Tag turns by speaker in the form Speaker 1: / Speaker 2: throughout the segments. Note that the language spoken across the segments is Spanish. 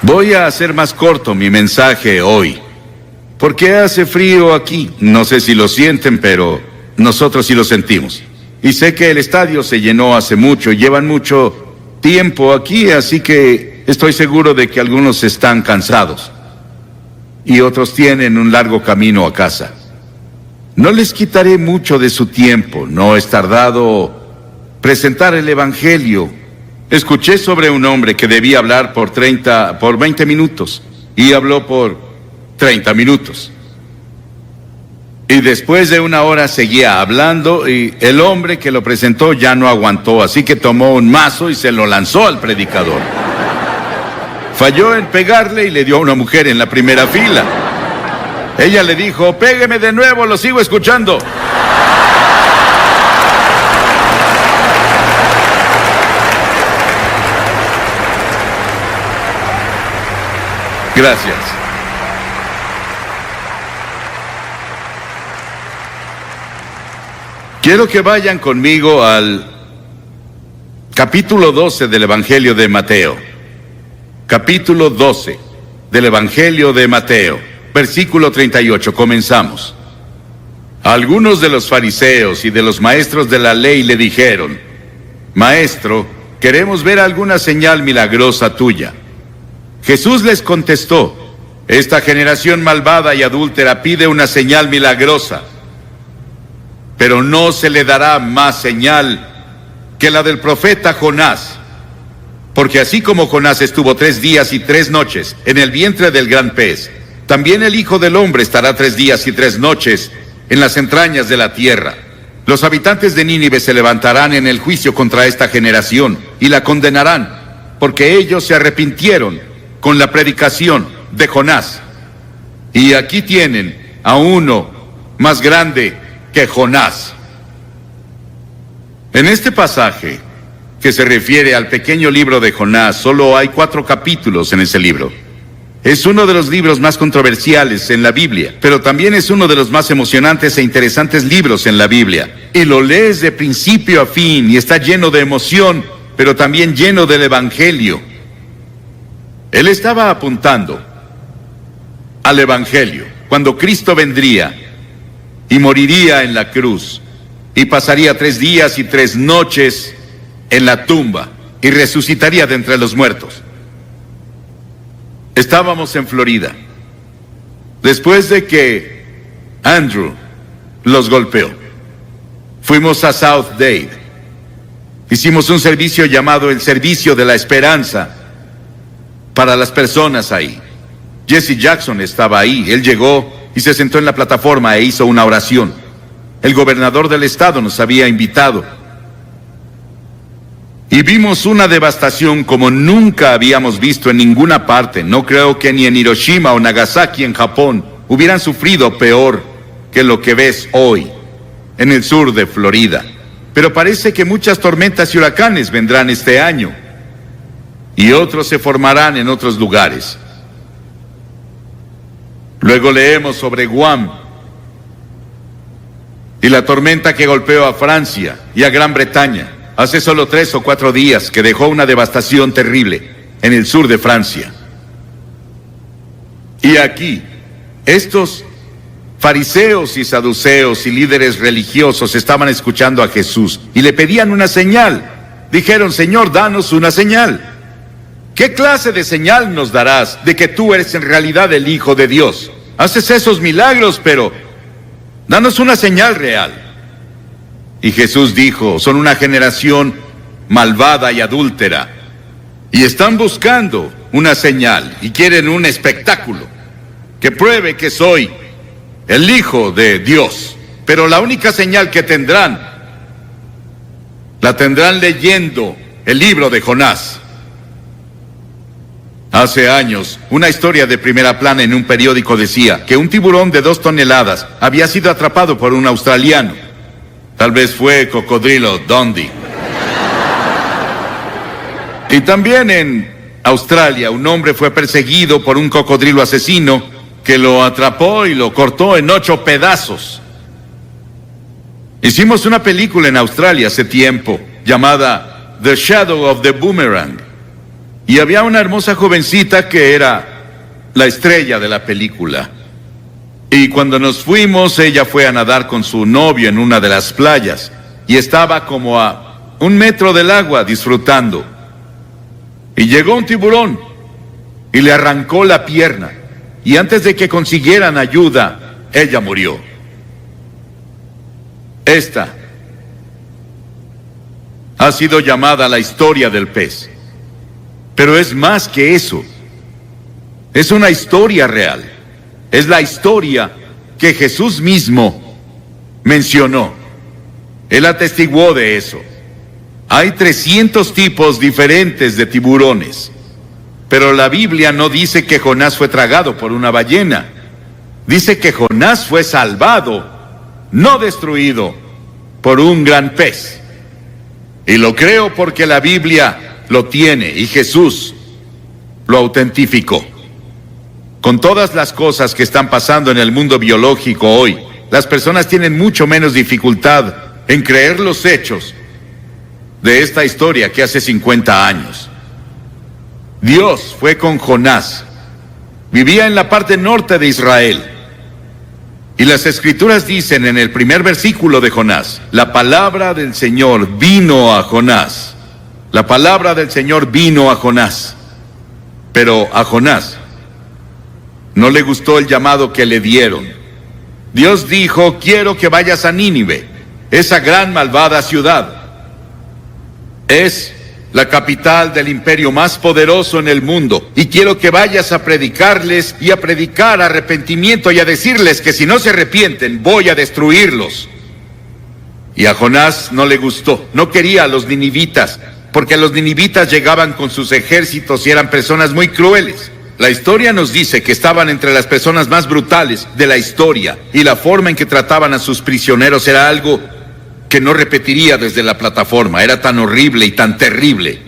Speaker 1: Voy a hacer más corto mi mensaje hoy, porque hace frío aquí. No sé si lo sienten, pero nosotros sí lo sentimos. Y sé que el estadio se llenó hace mucho y llevan mucho tiempo aquí, así que estoy seguro de que algunos están cansados y otros tienen un largo camino a casa. No les quitaré mucho de su tiempo, no es tardado presentar el Evangelio. Escuché sobre un hombre que debía hablar por 20 minutos y habló por 30 minutos. Y después de una hora seguía hablando y el hombre que lo presentó ya no aguantó, así que tomó un mazo y se lo lanzó al predicador. Falló en pegarle y le dio a una mujer en la primera fila. Ella le dijo: pégueme de nuevo, lo sigo escuchando. Gracias. Quiero que vayan conmigo al capítulo 12 del Evangelio de Mateo. Capítulo 12 del Evangelio de Mateo, versículo 38. Comenzamos. Algunos de los fariseos y de los maestros de la ley le dijeron: Maestro, queremos ver alguna señal milagrosa tuya. Jesús les contestó: esta generación malvada y adúltera pide una señal milagrosa, pero no se le dará más señal que la del profeta Jonás. Porque así como Jonás estuvo 3 días y 3 noches en el vientre del gran pez, también el Hijo del Hombre estará 3 días y 3 noches en las entrañas de la tierra. Los habitantes de Nínive se levantarán en el juicio contra esta generación y la condenarán, porque ellos se arrepintieron con la predicación de Jonás. Y aquí tienen a uno más grande que Jonás. En este pasaje, que se refiere al pequeño libro de Jonás, solo hay 4 capítulos en ese libro. Es uno de los libros más controversiales en la Biblia, pero también es uno de los más emocionantes e interesantes libros en la Biblia. Y lo lees de principio a fin y está lleno de emoción, pero también lleno del Evangelio. Él estaba apuntando al Evangelio, cuando Cristo vendría y moriría en la cruz y pasaría 3 días y 3 noches en la tumba y resucitaría de entre los muertos. Estábamos en Florida, después de que Andrew los golpeó. Fuimos a South Dade. Hicimos un servicio llamado el Servicio de la Esperanza para las personas ahí. Jesse Jackson estaba ahí. Él llegó y se sentó en la plataforma e hizo una oración. El gobernador del estado nos había invitado. Y vimos una devastación como nunca habíamos visto en ninguna parte. No creo que ni en Hiroshima o Nagasaki en Japón hubieran sufrido peor que lo que ves hoy en el sur de Florida. Pero parece que muchas tormentas y huracanes vendrán este año, y otros se formarán en otros lugares. Luego leemos sobre Guam y la tormenta que golpeó a Francia y a Gran Bretaña hace solo 3 o 4 días, que dejó una devastación terrible en el sur de Francia. Y aquí, estos fariseos y saduceos y líderes religiosos estaban escuchando a Jesús y le pedían una señal. Dijeron: Señor, danos una señal. ¿Qué clase de señal nos darás de que tú eres en realidad el Hijo de Dios? Haces esos milagros, pero danos una señal real. Y Jesús dijo: son una generación malvada y adúltera, y están buscando una señal, y quieren un espectáculo que pruebe que soy el Hijo de Dios. Pero la única señal que tendrán, la tendrán leyendo el libro de Jonás. Hace años, una historia de primera plana en un periódico decía que un tiburón de 2 toneladas había sido atrapado por un australiano. Tal vez fue Cocodrilo Dundee. Y también en Australia, un hombre fue perseguido por un cocodrilo asesino que lo atrapó y lo cortó en 8 pedazos. Hicimos una película en Australia hace tiempo llamada The Shadow of the Boomerang. Y había una hermosa jovencita que era la estrella de la película. Y cuando nos fuimos, ella fue a nadar con su novio en una de las playas. Y estaba como a 1 metro del agua disfrutando. Y llegó un tiburón y le arrancó la pierna. Y antes de que consiguieran ayuda, ella murió. Esta ha sido llamada la historia del pez. Pero es más que eso. Es una historia real. Es la historia que Jesús mismo mencionó. Él atestiguó de eso. Hay 300 tipos diferentes de tiburones. Pero la Biblia no dice que Jonás fue tragado por una ballena. Dice que Jonás fue salvado, no destruido, por un gran pez. Y lo creo porque la Biblia lo tiene y Jesús lo autentificó. Con todas las cosas que están pasando en el mundo biológico hoy, las personas tienen mucho menos dificultad en creer los hechos de esta historia que hace 50 años. Dios fue con Jonás. Vivía en la parte norte de Israel. Y las Escrituras dicen en el primer versículo de Jonás, la palabra del Señor vino a Jonás. La palabra del Señor vino a Jonás. Pero a Jonás no le gustó el llamado que le dieron. Dios dijo, quiero que vayas a Nínive, esa gran malvada ciudad. Es la capital del imperio más poderoso en el mundo, y quiero que vayas a predicarles y a predicar arrepentimiento y a decirles que si no se arrepienten, voy a destruirlos. Y a Jonás no le gustó, no quería a los ninivitas, porque los ninivitas llegaban con sus ejércitos y eran personas muy crueles. La historia nos dice que estaban entre las personas más brutales de la historia, y la forma en que trataban a sus prisioneros era algo que no repetiría desde la plataforma. Era tan horrible y tan terrible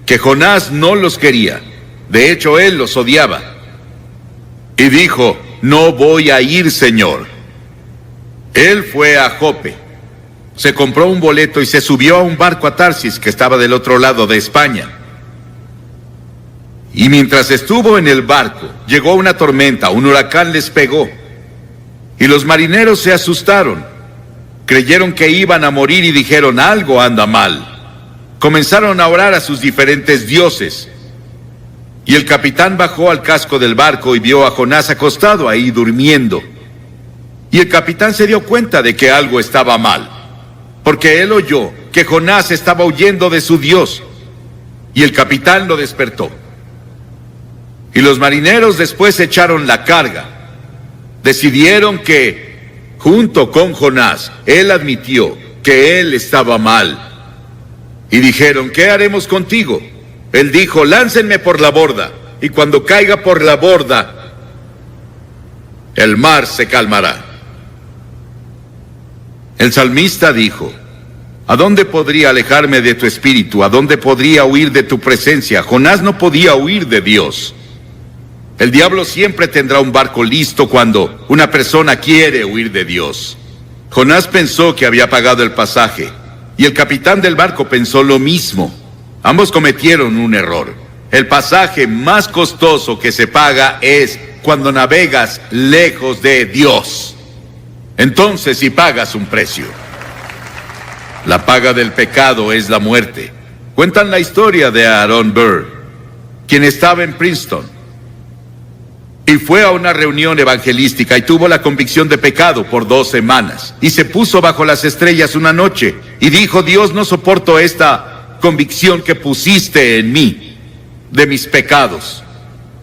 Speaker 1: que Jonás no los quería. De hecho, él los odiaba. Y dijo, no voy a ir, Señor. Él fue a Jope, se compró un boleto y se subió a un barco a Tarsis que estaba del otro lado de España. Y mientras estuvo en el barco, llegó una tormenta, un huracán les pegó. Y los marineros se asustaron. Creyeron que iban a morir y dijeron, algo anda mal. Comenzaron a orar a sus diferentes dioses. Y el capitán bajó al casco del barco y vio a Jonás acostado ahí durmiendo. Y el capitán se dio cuenta de que algo estaba mal, porque él oyó que Jonás estaba huyendo de su Dios. Y el capitán lo despertó. Y los marineros después echaron la carga. Decidieron que junto con Jonás, él admitió que él estaba mal. Y dijeron, ¿qué haremos contigo? Él dijo, láncenme por la borda, y cuando caiga por la borda, el mar se calmará. El salmista dijo, ¿a dónde podría alejarme de tu espíritu? ¿A dónde podría huir de tu presencia? Jonás no podía huir de Dios. El diablo siempre tendrá un barco listo cuando una persona quiere huir de Dios. Jonás pensó que había pagado el pasaje, y el capitán del barco pensó lo mismo. Ambos cometieron un error. El pasaje más costoso que se paga es cuando navegas lejos de Dios. Entonces sí pagas un precio. La paga del pecado es la muerte. Cuentan la historia de Aaron Burr, quien estaba en Princeton. Y fue a una reunión evangelística y tuvo la convicción de pecado por 2 semanas. Y se puso bajo las estrellas una noche y dijo, Dios, no soporto esta convicción que pusiste en mí de mis pecados.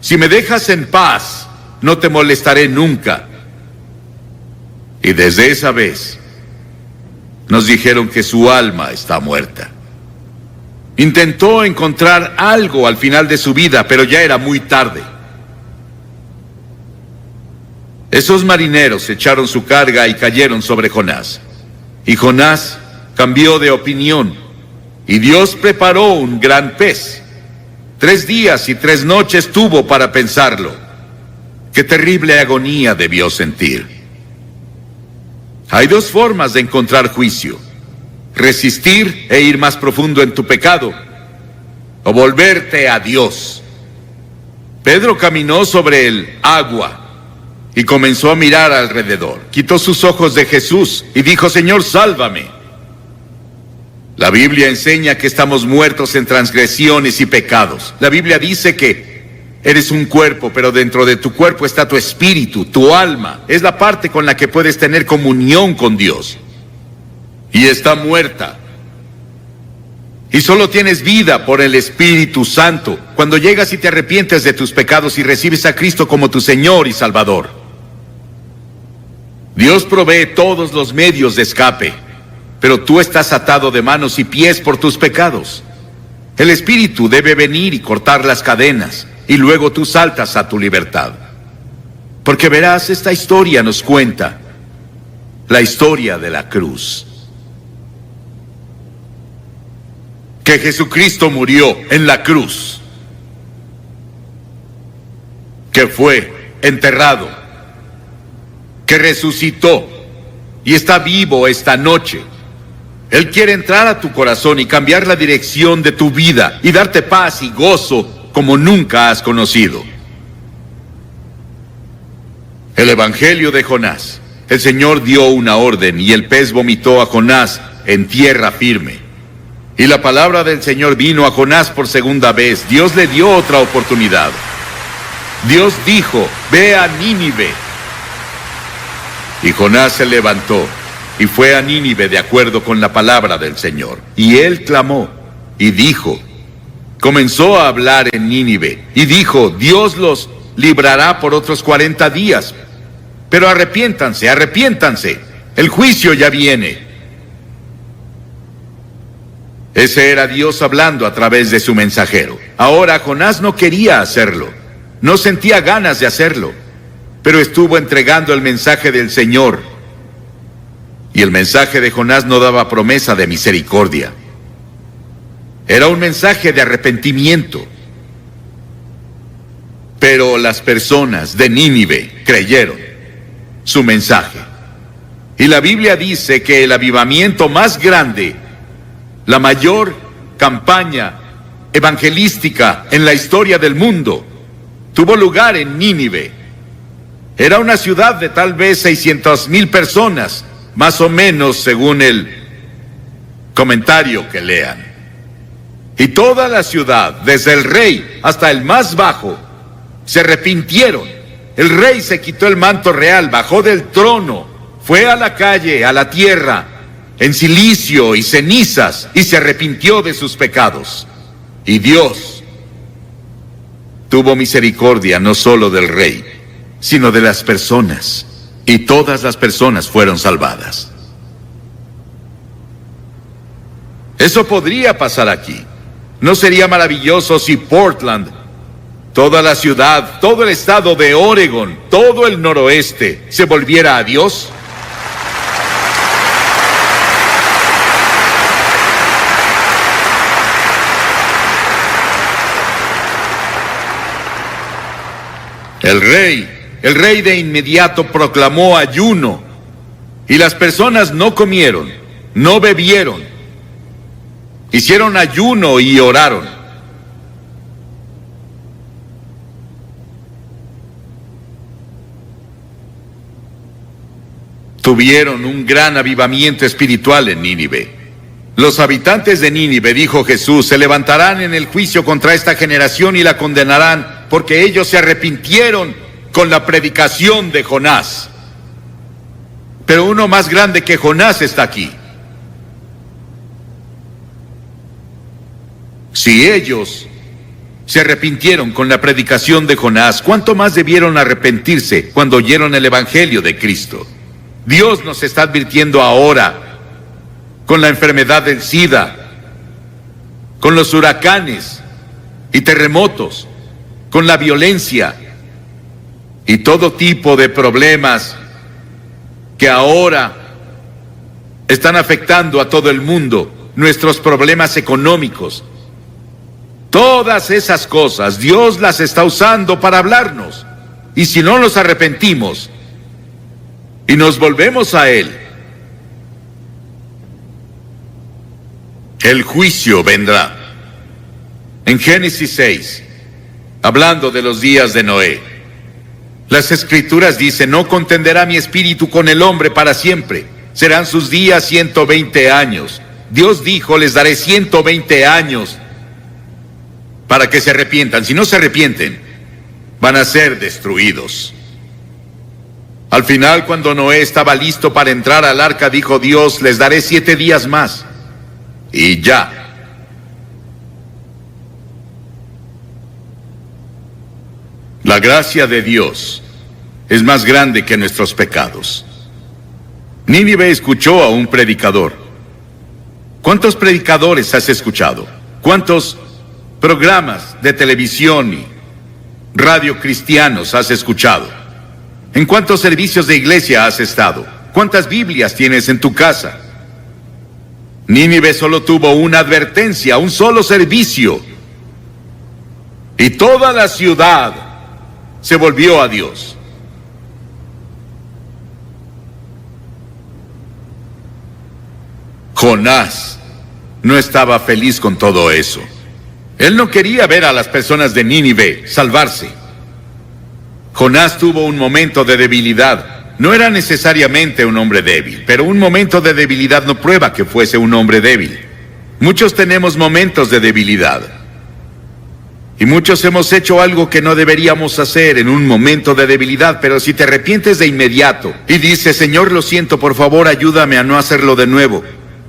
Speaker 1: Si me dejas en paz, no te molestaré nunca. Y desde esa vez nos dijeron que su alma está muerta. Intentó encontrar algo al final de su vida, pero ya era muy tarde. Esos marineros echaron su carga y cayeron sobre Jonás. Y Jonás cambió de opinión. Y Dios preparó un gran pez. 3 días y 3 noches tuvo para pensarlo. Qué terrible agonía debió sentir. Hay 2 formas de encontrar juicio: resistir e ir más profundo en tu pecado, o volverte a Dios. Pedro caminó sobre el agua y comenzó a mirar alrededor. Quitó sus ojos de Jesús y dijo: Señor, sálvame. La Biblia enseña que estamos muertos en transgresiones y pecados. La Biblia dice que eres un cuerpo, pero dentro de tu cuerpo está tu espíritu, tu alma. Es la parte con la que puedes tener comunión con Dios. Y está muerta. Y solo tienes vida por el Espíritu Santo cuando llegas y te arrepientes de tus pecados y recibes a Cristo como tu Señor y Salvador. Dios provee todos los medios de escape, pero tú estás atado de manos y pies por tus pecados. El Espíritu debe venir y cortar las cadenas, y luego tú saltas a tu libertad. Porque verás, esta historia nos cuenta la historia de la cruz. Que Jesucristo murió en la cruz, que fue enterrado, que resucitó y está vivo esta noche. Él quiere entrar a tu corazón y cambiar la dirección de tu vida y darte paz y gozo como nunca has conocido. El Evangelio de Jonás. El Señor dio una orden y el pez vomitó a Jonás en tierra firme. Y la palabra del Señor vino a Jonás por segunda vez. Dios le dio otra oportunidad. Dios dijo: ve a Nínive. Y Jonás se levantó y fue a Nínive de acuerdo con la palabra del Señor. Y él clamó y dijo, comenzó a hablar en Nínive y dijo: Dios los librará por otros 40 días. Pero arrepiéntanse, arrepiéntanse. El juicio ya viene. Ese era Dios hablando a través de su mensajero. Ahora Jonás no quería hacerlo. No sentía ganas de hacerlo. Pero estuvo entregando el mensaje del Señor. Y el mensaje de Jonás no daba promesa de misericordia. Era un mensaje de arrepentimiento. Pero las personas de Nínive creyeron su mensaje. Y la Biblia dice que el avivamiento más grande, la mayor campaña evangelística en la historia del mundo, tuvo lugar en Nínive. Era una ciudad de tal vez 600,000 personas, más o menos según el comentario que lean. Y toda la ciudad, desde el rey hasta el más bajo, se arrepintieron. El rey se quitó el manto real, bajó del trono, fue a la calle, a la tierra, en cilicio y cenizas, y se arrepintió de sus pecados. Y Dios tuvo misericordia no solo del rey, sino de las personas, y todas las personas fueron salvadas. Eso podría pasar aquí. ¿No sería maravilloso si Portland, toda la ciudad, todo el estado de Oregon, todo el noroeste, se volviera a Dios? El rey de inmediato proclamó ayuno, y las personas no comieron, no bebieron, hicieron ayuno y oraron. Tuvieron un gran avivamiento espiritual en Nínive. Los habitantes de Nínive, dijo Jesús, se levantarán en el juicio contra esta generación y la condenarán, porque ellos se arrepintieron con la predicación de Jonás. Pero uno más grande que Jonás está aquí. Si ellos se arrepintieron con la predicación de Jonás, ¿cuánto más debieron arrepentirse cuando oyeron el Evangelio de Cristo? Dios nos está advirtiendo ahora con la enfermedad del SIDA, con los huracanes y terremotos, con la violencia y todo tipo de problemas que ahora están afectando a todo el mundo, nuestros problemas económicos. Todas esas cosas Dios las está usando para hablarnos. Y si no nos arrepentimos y nos volvemos a Él, el juicio vendrá. En Génesis 6, hablando de los días de Noé, las Escrituras dicen: no contenderá mi espíritu con el hombre para siempre, serán sus días 120 años. Dios dijo: les daré 120 años para que se arrepientan. Si no se arrepienten, van a ser destruidos. Al final, cuando Noé estaba listo para entrar al arca, dijo Dios: les daré 7 días más. Y ya. La gracia de Dios es más grande que nuestros pecados. Nínive escuchó a un predicador. ¿Cuántos predicadores has escuchado? ¿Cuántos programas de televisión y radio cristianos has escuchado? ¿En cuántos servicios de iglesia has estado? ¿Cuántas Biblias tienes en tu casa? Nínive solo tuvo una advertencia, un solo servicio, y toda la ciudad se volvió a Dios. Jonás no estaba feliz con todo eso. Él no quería ver a las personas de Nínive salvarse. Jonás tuvo un momento de debilidad. No era necesariamente un hombre débil, pero un momento de debilidad no prueba que fuese un hombre débil. Muchos tenemos momentos de debilidad. Y muchos hemos hecho algo que no deberíamos hacer en un momento de debilidad, pero si te arrepientes de inmediato y dices: Señor, lo siento, por favor, ayúdame a no hacerlo de nuevo,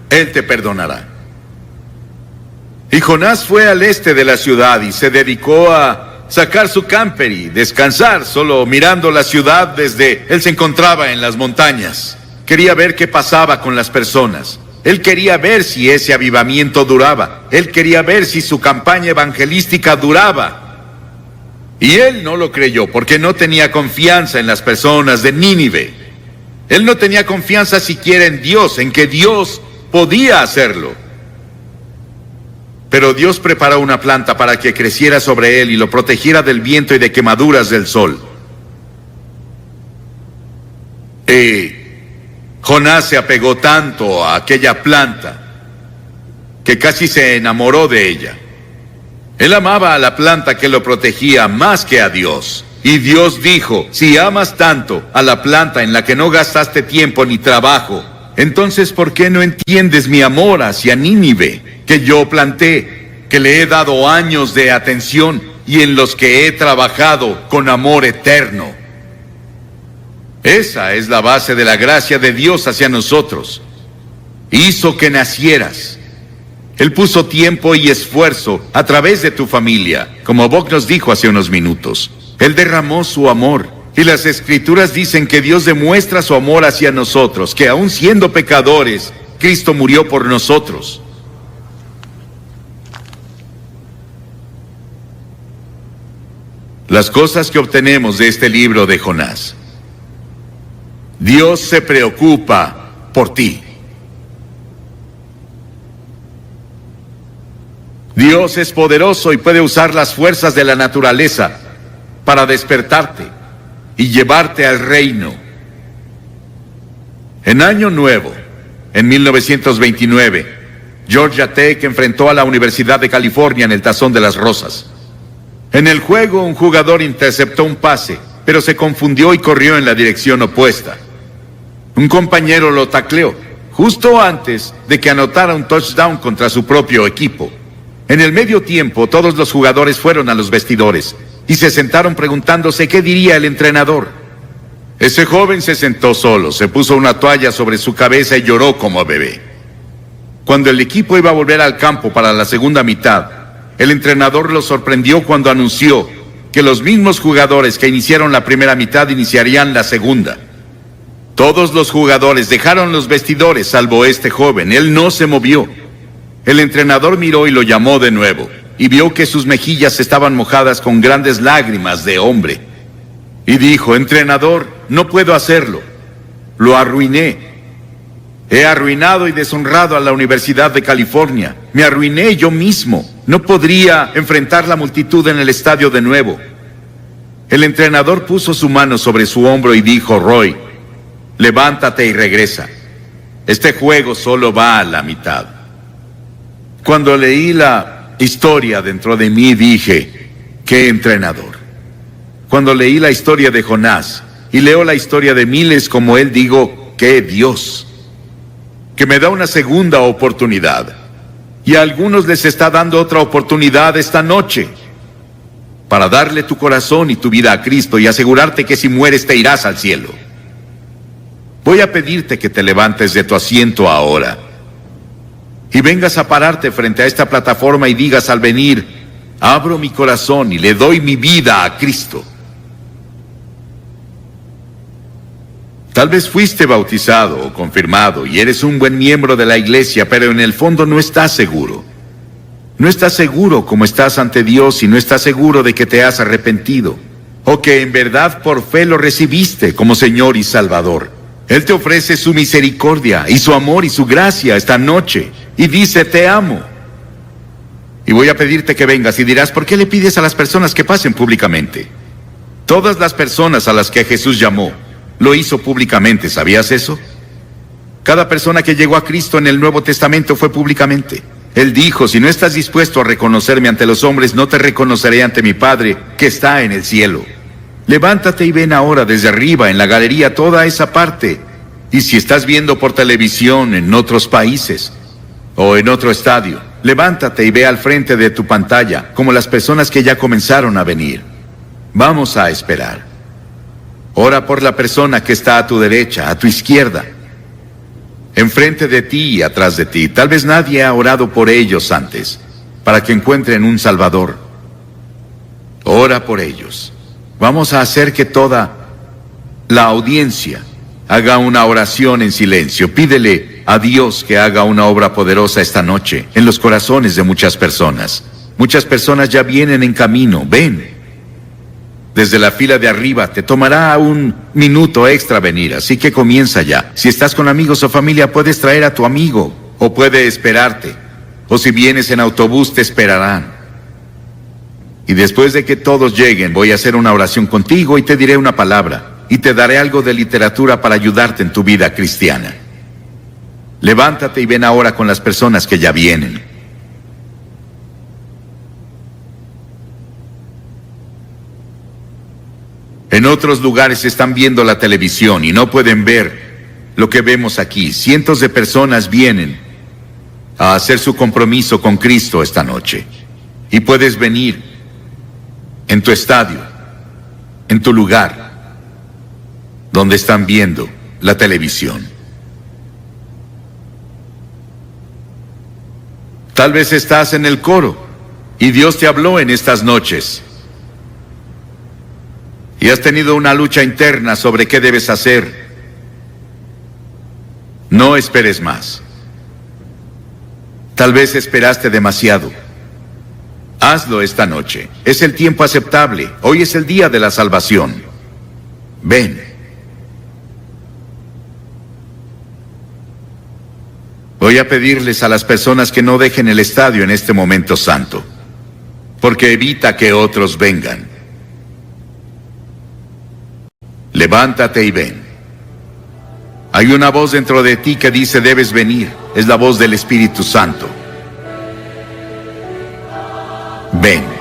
Speaker 1: Él te perdonará. Y Jonás fue al este de la ciudad y se dedicó a sacar su camper y descansar, solo mirando la ciudad desde él se encontraba en las montañas. Quería ver qué pasaba con las personas. Él quería ver si ese avivamiento duraba. Él quería ver si su campaña evangelística duraba. Y él no lo creyó porque no tenía confianza en las personas de Nínive. Él no tenía confianza siquiera en Dios, en que Dios podía hacerlo. Pero Dios preparó una planta para que creciera sobre él y lo protegiera del viento y de quemaduras del sol. Jonás se apegó tanto a aquella planta que casi se enamoró de ella. Él amaba a la planta que lo protegía más que a Dios. Y Dios dijo: si amas tanto a la planta en la que no gastaste tiempo ni trabajo, entonces ¿por qué no entiendes mi amor hacia Nínive, que yo planté, que le he dado años de atención y en los que he trabajado con amor eterno? Esa es la base de la gracia de Dios hacia nosotros. Hizo que nacieras. Él puso tiempo y esfuerzo a través de tu familia, como Bob nos dijo hace unos minutos. Él derramó su amor. Y las Escrituras dicen que Dios demuestra su amor hacia nosotros, que aun siendo pecadores, Cristo murió por nosotros. Las cosas que obtenemos de este libro de Jonás. Dios se preocupa por ti. Dios es poderoso y puede usar las fuerzas de la naturaleza para despertarte y llevarte al reino. En Año Nuevo, en 1929, Georgia Tech enfrentó a la Universidad de California en el Tazón de las Rosas. En el juego, un jugador interceptó un pase, pero se confundió y corrió en la dirección opuesta. Un compañero lo tacleó, justo antes de que anotara un touchdown contra su propio equipo. En el medio tiempo, todos los jugadores fueron a los vestidores y se sentaron preguntándose qué diría el entrenador. Ese joven se sentó solo, se puso una toalla sobre su cabeza y lloró como bebé. Cuando el equipo iba a volver al campo para la segunda mitad, el entrenador lo sorprendió cuando anunció que los mismos jugadores que iniciaron la primera mitad iniciarían la segunda. Todos los jugadores dejaron los vestidores, salvo este joven. Él no se movió. El entrenador miró y lo llamó de nuevo, y vio que sus mejillas estaban mojadas con grandes lágrimas de hombre. Y dijo: entrenador, no puedo hacerlo. Lo arruiné. He arruinado y deshonrado a la Universidad de California. Me arruiné yo mismo. No podría enfrentar la multitud en el estadio de nuevo. El entrenador puso su mano sobre su hombro y dijo: Roy, levántate y regresa. Este juego solo va a la mitad. Cuando leí la historia dentro de mí dije, ¡qué entrenador! Cuando leí la historia de Jonás y leo la historia de miles como él, digo, ¡qué Dios! Que me da una segunda oportunidad. Y a algunos les está dando otra oportunidad esta noche para darle tu corazón y tu vida a Cristo y asegurarte que si mueres te irás al cielo. Voy a pedirte que te levantes de tu asiento ahora y vengas a pararte frente a esta plataforma y digas al venir, abro mi corazón y le doy mi vida a Cristo. Tal vez fuiste bautizado o confirmado y eres un buen miembro de la iglesia, pero en el fondo no estás seguro. No estás seguro como estás ante Dios y no estás seguro de que te has arrepentido o que en verdad por fe lo recibiste como Señor y Salvador. Él te ofrece su misericordia y su amor y su gracia esta noche y dice, te amo. Y voy a pedirte que vengas y dirás, ¿por qué le pides a las personas que pasen públicamente? Todas las personas a las que Jesús llamó, lo hizo públicamente, ¿sabías eso? Cada persona que llegó a Cristo en el Nuevo Testamento fue públicamente. Él dijo, si no estás dispuesto a reconocerme ante los hombres, no te reconoceré ante mi Padre que está en el cielo. Levántate y ven ahora desde arriba, en la galería, toda esa parte. Y si estás viendo por televisión en otros países o en otro estadio, levántate y ve al frente de tu pantalla, como las personas que ya comenzaron a venir. Vamos a esperar. Ora por la persona que está a tu derecha, a tu izquierda, enfrente de ti y atrás de ti. Tal vez nadie ha orado por ellos antes, para que encuentren un Salvador. Ora por ellos. Vamos a hacer que toda la audiencia haga una oración en silencio. Pídele a Dios que haga una obra poderosa esta noche en los corazones de muchas personas. Muchas personas ya vienen en camino. Ven. Desde la fila de arriba, te tomará un minuto extra venir, así que comienza ya. Si estás con amigos o familia, puedes traer a tu amigo, o puede esperarte. O si vienes en autobús, te esperarán. Y después de que todos lleguen, voy a hacer una oración contigo y te diré una palabra, y te daré algo de literatura para ayudarte en tu vida cristiana. Levántate y ven ahora con las personas que ya vienen. En otros lugares están viendo la televisión y no pueden ver lo que vemos aquí. Cientos de personas vienen a hacer su compromiso con Cristo esta noche. Y puedes venir en tu estadio, en tu lugar, donde están viendo la televisión. Tal vez estás en el coro y Dios te habló en estas noches. Y has tenido una lucha interna sobre qué debes hacer. No esperes más. Tal vez esperaste demasiado. Hazlo esta noche. Es el tiempo aceptable. Hoy es el día de la salvación. Ven. Voy a pedirles a las personas que no dejen el estadio en este momento santo, porque evita que otros vengan. Levántate y ven. Hay una voz dentro de ti que dice debes venir. Es la voz del Espíritu Santo. Ven.